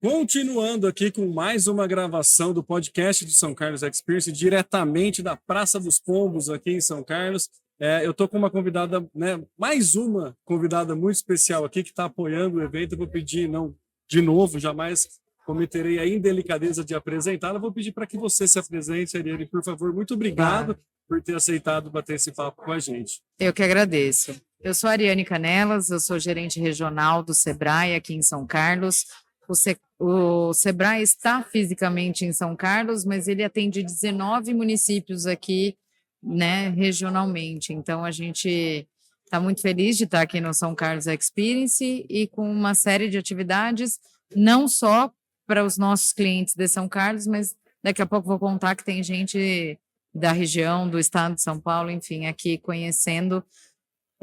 Continuando aqui com mais uma gravação do podcast do São Carlos Experience, diretamente da Praça dos Pombos, aqui em São Carlos. Eu estou com uma convidada, né, mais uma convidada muito especial aqui, que está apoiando o evento. Eu vou pedir, não, de novo, jamais cometerei a indelicadeza de apresentá-la. Vou pedir para que você se apresente, Ariane, por favor. Muito obrigado por ter aceitado bater esse papo com a gente. Eu que agradeço. Eu sou a Ariane Canelas, eu sou gerente regional do Sebrae aqui em São Carlos. O Sebrae está fisicamente em São Carlos, mas ele atende 19 municípios aqui, né, regionalmente. Então, a gente está muito feliz de estar aqui no São Carlos Experience e com uma série de atividades, não só para os nossos clientes de São Carlos, mas daqui a pouco vou contar que tem gente da região, do estado de São Paulo, enfim, aqui conhecendo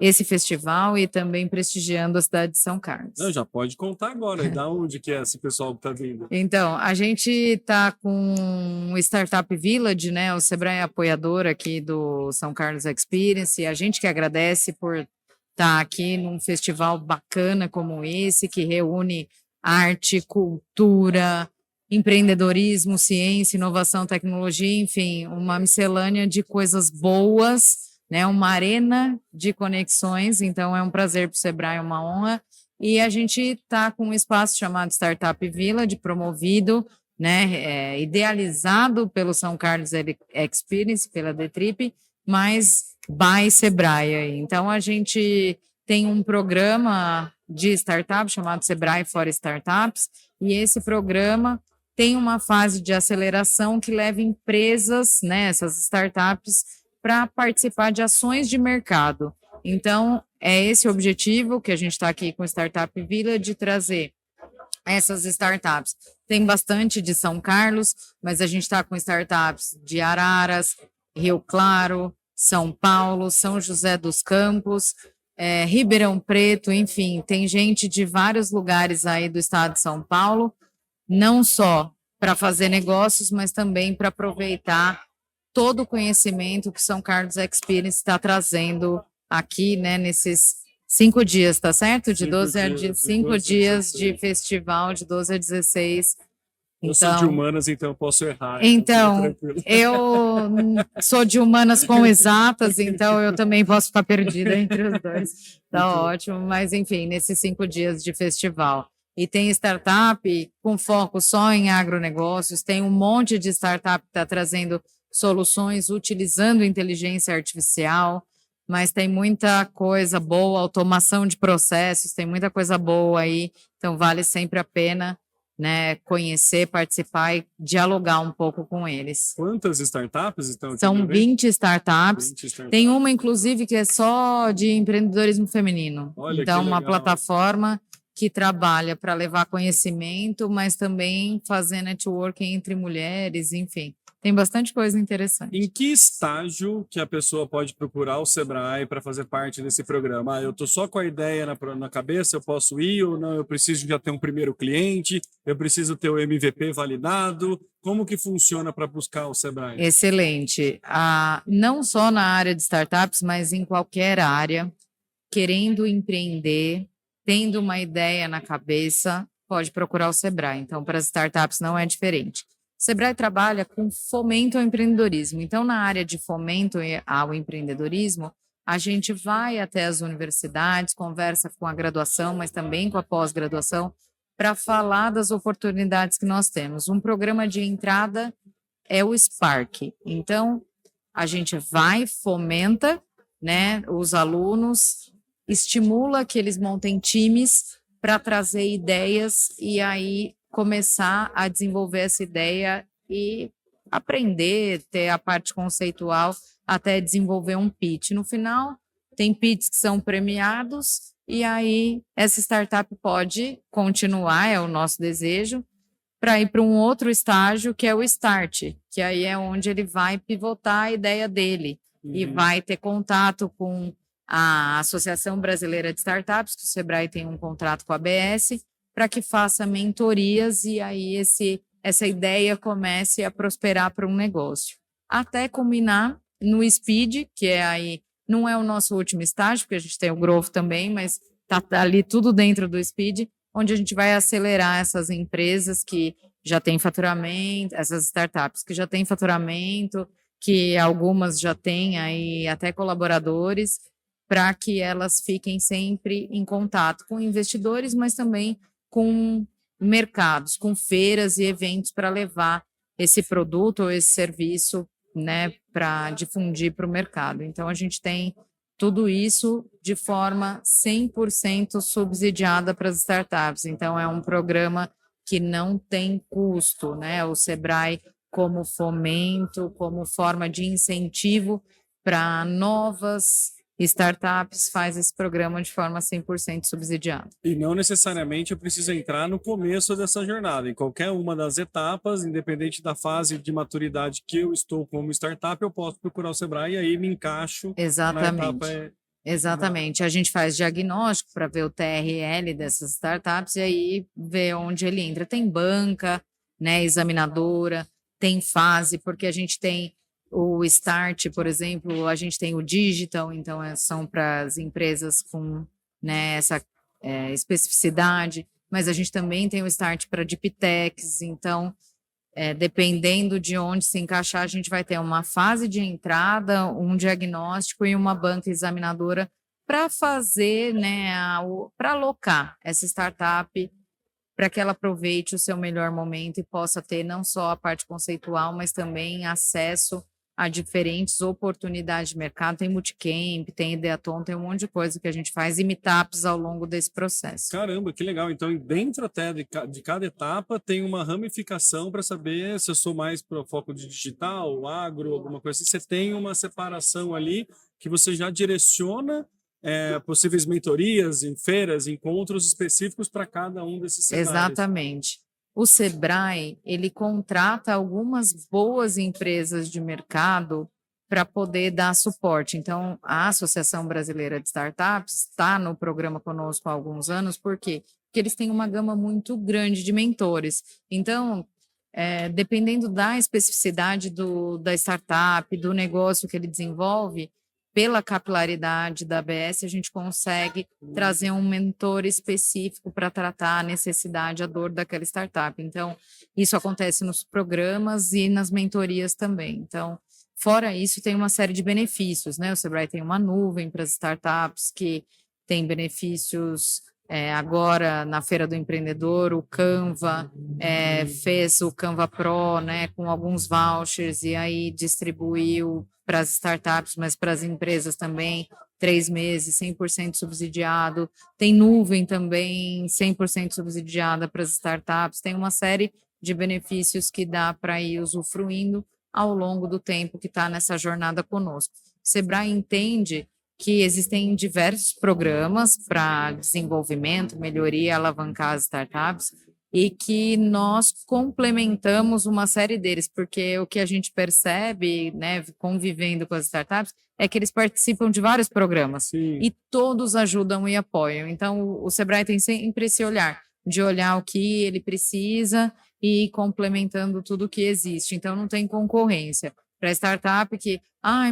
esse festival e também prestigiando a cidade de São Carlos. Não, já pode contar agora, e da onde que é esse pessoal que está vindo? Então, a gente está com o Startup Village, né? O Sebrae é apoiador aqui do São Carlos Experience, e a gente que agradece por estar aqui num festival bacana como esse, que reúne arte, cultura, empreendedorismo, ciência, inovação, tecnologia, enfim, uma miscelânea de coisas boas, né? Uma arena de conexões. Então é um prazer para o Sebrae, uma honra. E a gente está com um espaço chamado Startup Village, promovido, né, idealizado pelo São Carlos Experience, pela D-Trip, mas by Sebrae. Então a gente tem um programa de startup chamado Sebrae for Startups, e esse programa tem uma fase de aceleração que leva empresas, né, essas startups, para participar de ações de mercado. Então, é esse o objetivo que a gente está aqui com o Startup Village, de trazer essas startups. Tem bastante de São Carlos, mas a gente está com startups de Araras, Rio Claro, São Paulo, São José dos Campos, Ribeirão Preto, enfim, tem gente de vários lugares aí do estado de São Paulo, não só para fazer negócios, mas também para aproveitar todo o conhecimento que São Carlos Experience está trazendo aqui, né, nesses 5 dias, tá certo? De 12 a 5 dias de festival, de 12 a 16. Eu sou de humanas, então eu posso errar. Então, eu sou de humanas com exatas, então eu também posso ficar perdida entre os dois. Tá ótimo, mas enfim, nesses 5 dias de festival. E tem startup com foco só em agronegócios, tem um monte de startup que está trazendo soluções utilizando inteligência artificial, mas tem muita coisa boa, automação de processos, tem muita coisa boa aí, então vale sempre a pena, né, conhecer, participar e dialogar um pouco com eles. Quantas startups estão aqui? São 20 startups. Tem uma, inclusive, que é só de empreendedorismo feminino. Olha, então, uma legal. plataforma que trabalha para levar conhecimento, mas também fazer networking entre mulheres, enfim. Tem bastante coisa interessante. Em que estágio que a pessoa pode procurar o Sebrae para fazer parte desse programa? Eu estou só com a ideia na cabeça, eu posso ir ou não? Eu preciso já ter um primeiro cliente? Eu preciso ter o MVP validado? Como que funciona para buscar o Sebrae? Excelente. Não só na área de startups, mas em qualquer área, querendo empreender, tendo uma ideia na cabeça, pode procurar o Sebrae. Então, para as startups não é diferente. O Sebrae trabalha com fomento ao empreendedorismo. Então, na área de fomento ao empreendedorismo, a gente vai até as universidades, conversa com a graduação, mas também com a pós-graduação, para falar das oportunidades que nós temos. Um programa de entrada é o Spark. Então, a gente vai, fomenta, né, os alunos, estimula que eles montem times para trazer ideias e aí começar a desenvolver essa ideia e aprender, ter a parte conceitual até desenvolver um pitch. No final, tem pitches que são premiados e aí essa startup pode continuar, é o nosso desejo, para ir para um outro estágio que é o Start, que aí é onde ele vai pivotar a ideia dele e vai ter contato com a Associação Brasileira de Startups, que o Sebrae tem um contrato com a ABS, para que faça mentorias e aí essa ideia comece a prosperar para um negócio. Até culminar no Speed, que é aí, não é o nosso último estágio, porque a gente tem o Growth também, mas está ali tudo dentro do Speed, onde a gente vai acelerar essas empresas que já têm faturamento, essas startups que já têm faturamento, que algumas já têm aí até colaboradores, para que elas fiquem sempre em contato com investidores, mas também com mercados, com feiras e eventos para levar esse produto ou esse serviço, né, para difundir para o mercado. Então, a gente tem tudo isso de forma 100% subsidiada para as startups. Então, é um programa que não tem custo, né? O Sebrae, como fomento, como forma de incentivo para novas startups, faz esse programa de forma 100% subsidiada. E não necessariamente eu preciso entrar no começo dessa jornada. Em qualquer uma das etapas, independente da fase de maturidade que eu estou como startup, eu posso procurar o Sebrae e aí me encaixo na etapa. Exatamente. Exatamente. A gente faz diagnóstico para ver o TRL dessas startups e aí ver onde ele entra. Tem banca, né, examinadora, tem fase, porque a gente tem o Start, por exemplo, a gente tem o Digital, então são para as empresas com, né, essa especificidade, mas a gente também tem o Start para Deep Techs, então dependendo de onde se encaixar, a gente vai ter uma fase de entrada, um diagnóstico e uma banca examinadora para fazer, né, para alocar essa startup para que ela aproveite o seu melhor momento e possa ter não só a parte conceitual, mas também acesso a diferentes oportunidades de mercado. Tem Multicamp, tem Ideaton, tem um monte de coisa que a gente faz e meetups ao longo desse processo. Caramba, que legal. Então, dentro até de cada etapa, tem uma ramificação para saber se eu sou mais para o foco de digital, agro, alguma coisa assim. Você tem uma separação ali que você já direciona possíveis mentorias em feiras, encontros específicos para cada um desses cenários. Exatamente. O Sebrae, ele contrata algumas boas empresas de mercado para poder dar suporte. Então, a Associação Brasileira de Startups está no programa conosco há alguns anos, por quê? Porque eles têm uma gama muito grande de mentores. Então, dependendo da especificidade da startup, do negócio que ele desenvolve, pela capilaridade da ABS, a gente consegue trazer um mentor específico para tratar a necessidade, a dor daquela startup. Então, isso acontece nos programas e nas mentorias também. Então, fora isso, tem uma série de benefícios, né? O Sebrae tem uma nuvem para as startups que tem benefícios. Agora, na Feira do Empreendedor, o Canva fez o Canva Pro, né, com alguns vouchers e aí distribuiu para as startups, mas para as empresas também, 3 meses, 100% subsidiado. Tem nuvem também, 100% subsidiada para as startups. Tem uma série de benefícios que dá para ir usufruindo ao longo do tempo que está nessa jornada conosco. O Sebrae entende que existem diversos programas para desenvolvimento, melhoria, alavancar as startups, e que nós complementamos uma série deles, porque o que a gente percebe, né, convivendo com as startups, é que eles participam de vários programas. Sim. E todos ajudam e apoiam. Então, o Sebrae tem sempre esse olhar, de olhar o que ele precisa e ir complementando tudo que existe. Então, não tem concorrência. Para a startup que,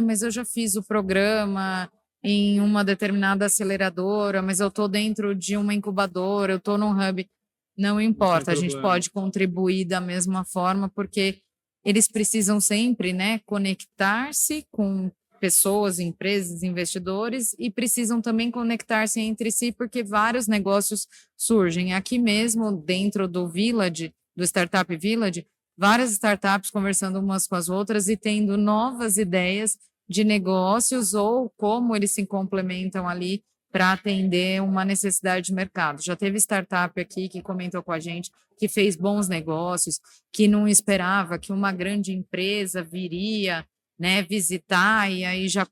mas eu já fiz o programa em uma determinada aceleradora, mas eu estou dentro de uma incubadora, eu estou num hub. Não importa, a gente pode contribuir da mesma forma, porque eles precisam sempre, né, conectar-se com pessoas, empresas, investidores, e precisam também conectar-se entre si, porque vários negócios surgem. Aqui mesmo, dentro do Village, do Startup Village, várias startups conversando umas com as outras e tendo novas ideias de negócios ou como eles se complementam ali para atender uma necessidade de mercado. Já teve startup aqui que comentou com a gente que fez bons negócios, que não esperava que uma grande empresa viria, né, visitar, e aí já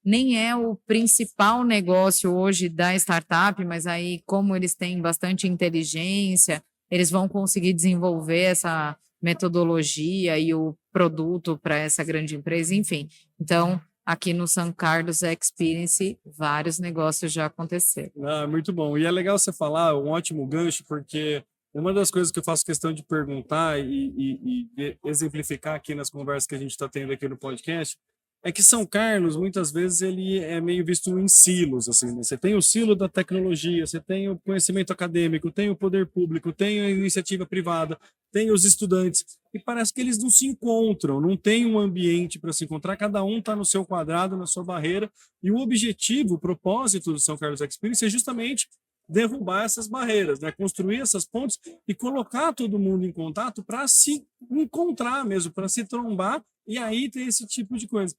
nem é o principal negócio hoje da startup, mas aí como eles têm bastante inteligência, eles vão conseguir desenvolver essa metodologia e o produto para essa grande empresa, enfim. Então, aqui no São Carlos Experience, vários negócios já aconteceram. Muito bom. E é legal você falar, um ótimo gancho, porque uma das coisas que eu faço questão de perguntar e exemplificar aqui nas conversas que a gente está tendo aqui no podcast É que São Carlos, muitas vezes, ele é meio visto em silos, assim, né? Você tem o silo da tecnologia, você tem o conhecimento acadêmico, tem o poder público, tem a iniciativa privada, tem os estudantes, e parece que eles não se encontram, não tem um ambiente para se encontrar, cada um está no seu quadrado, na sua barreira, e o objetivo, o propósito do São Carlos Experience é justamente derrubar essas barreiras, né? Construir essas pontes e colocar todo mundo em contato para se encontrar mesmo, para se trombar, e aí tem esse tipo de coisa.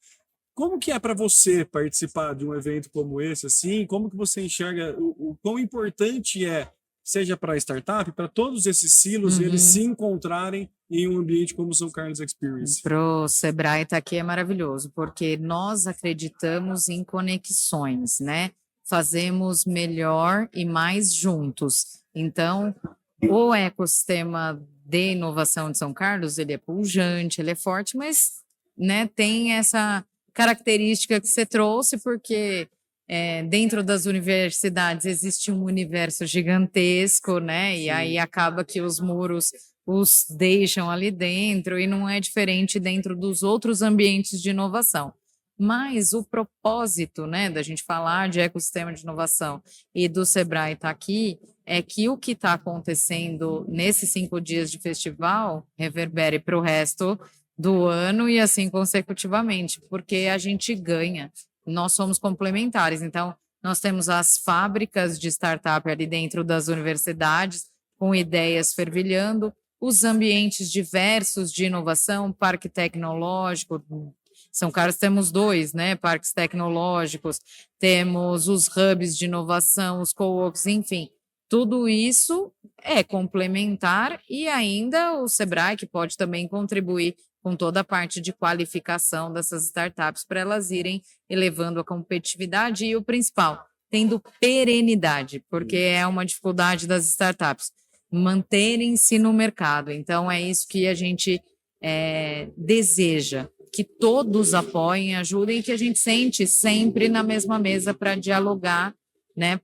Como que é para você participar de um evento como esse, assim? Como que você enxerga o quão importante é, seja para a startup, para todos esses silos, eles se encontrarem em um ambiente como o São Carlos Experience? Pro Sebrae estar aqui é maravilhoso, porque nós acreditamos em conexões, né? Fazemos melhor e mais juntos. Então, o ecossistema de inovação de São Carlos, ele é pujante, ele é forte, mas, né, tem essa característica que você trouxe, porque dentro das universidades existe um universo gigantesco, né? E aí acaba que os muros os deixam ali dentro e não é diferente dentro dos outros ambientes de inovação. Mas o propósito, né, da gente falar de ecossistema de inovação e do Sebrae estar aqui é que o que está acontecendo nesses 5 dias de festival reverbere para o resto do ano e assim consecutivamente, porque a gente ganha, nós somos complementares. Então, nós temos as fábricas de startup ali dentro das universidades, com ideias fervilhando, os ambientes diversos de inovação, parque tecnológico. São Carlos temos 2, né? Parques tecnológicos, temos os hubs de inovação, os co-works, enfim. Tudo isso é complementar e ainda o Sebrae, que pode também contribuir com toda a parte de qualificação dessas startups para elas irem elevando a competitividade e o principal, tendo perenidade, porque é uma dificuldade das startups, manterem-se no mercado. Então, é isso que a gente deseja, que todos apoiem, ajudem, que a gente sente sempre na mesma mesa para dialogar, né?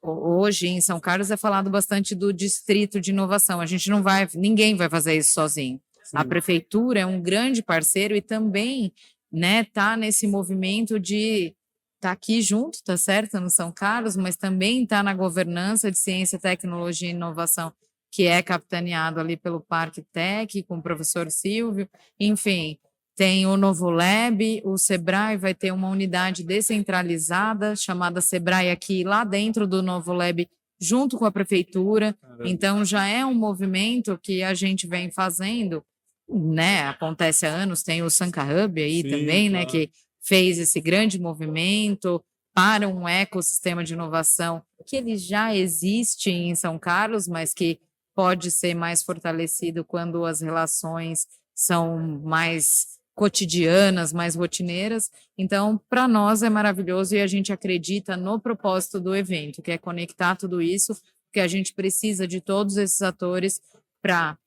Hoje em São Carlos é falado bastante do distrito de inovação. A gente não vai, ninguém vai fazer isso sozinho. A prefeitura é um grande parceiro e também, né, tá nesse movimento de tá aqui junto, tá certo, no São Carlos, mas também tá na governança de ciência, tecnologia e inovação, que é capitaneado ali pelo Parque Tech, com o professor Silvio. Enfim, tem o Novo Lab, o Sebrae vai ter uma unidade descentralizada chamada Sebrae aqui, lá dentro do Novo Lab, junto com a prefeitura. Então, já é um movimento que a gente vem fazendo, né? Acontece há anos, tem o Sanca Hub aí também, né? Que fez esse grande movimento para um ecossistema de inovação que ele já existe em São Carlos, mas que pode ser mais fortalecido quando as relações são mais cotidianas, mais rotineiras. Então, para nós é maravilhoso e a gente acredita no propósito do evento, que é conectar tudo isso, porque a gente precisa de todos esses atores para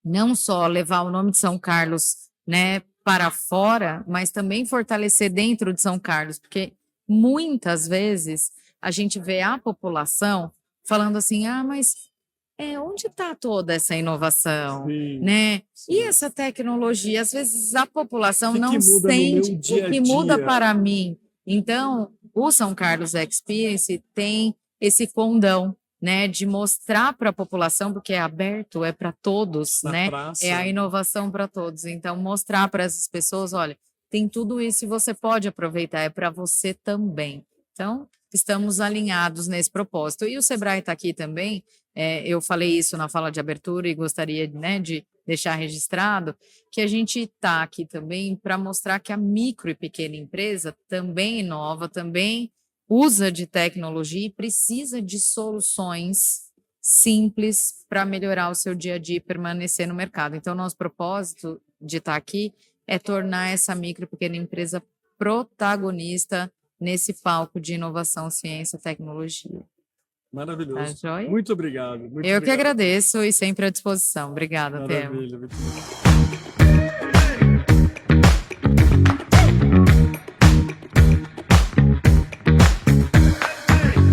não só levar o nome de São Carlos, né, para fora, mas também fortalecer dentro de São Carlos, porque muitas vezes a gente vê a população falando assim, mas onde está toda essa inovação, né? E essa tecnologia, às vezes a população não sente o que muda para mim. Então, o São Carlos Experience tem esse condão, né, de mostrar para a população, porque é aberto, é para todos, né? É a inovação para todos. Então, mostrar para essas pessoas, olha, tem tudo isso e você pode aproveitar, é para você também. Então, estamos alinhados nesse propósito. E o Sebrae está aqui também, eu falei isso na fala de abertura e gostaria, né, de deixar registrado, que a gente está aqui também para mostrar que a micro e pequena empresa também inova, também usa de tecnologia e precisa de soluções simples para melhorar o seu dia a dia e permanecer no mercado. Então, nosso propósito de estar aqui é tornar essa micro e pequena empresa protagonista nesse palco de inovação, ciência e tecnologia. Maravilhoso. Tá joia? Muito obrigado. Eu que agradeço e sempre à disposição. Obrigada, Temo. Maravilha.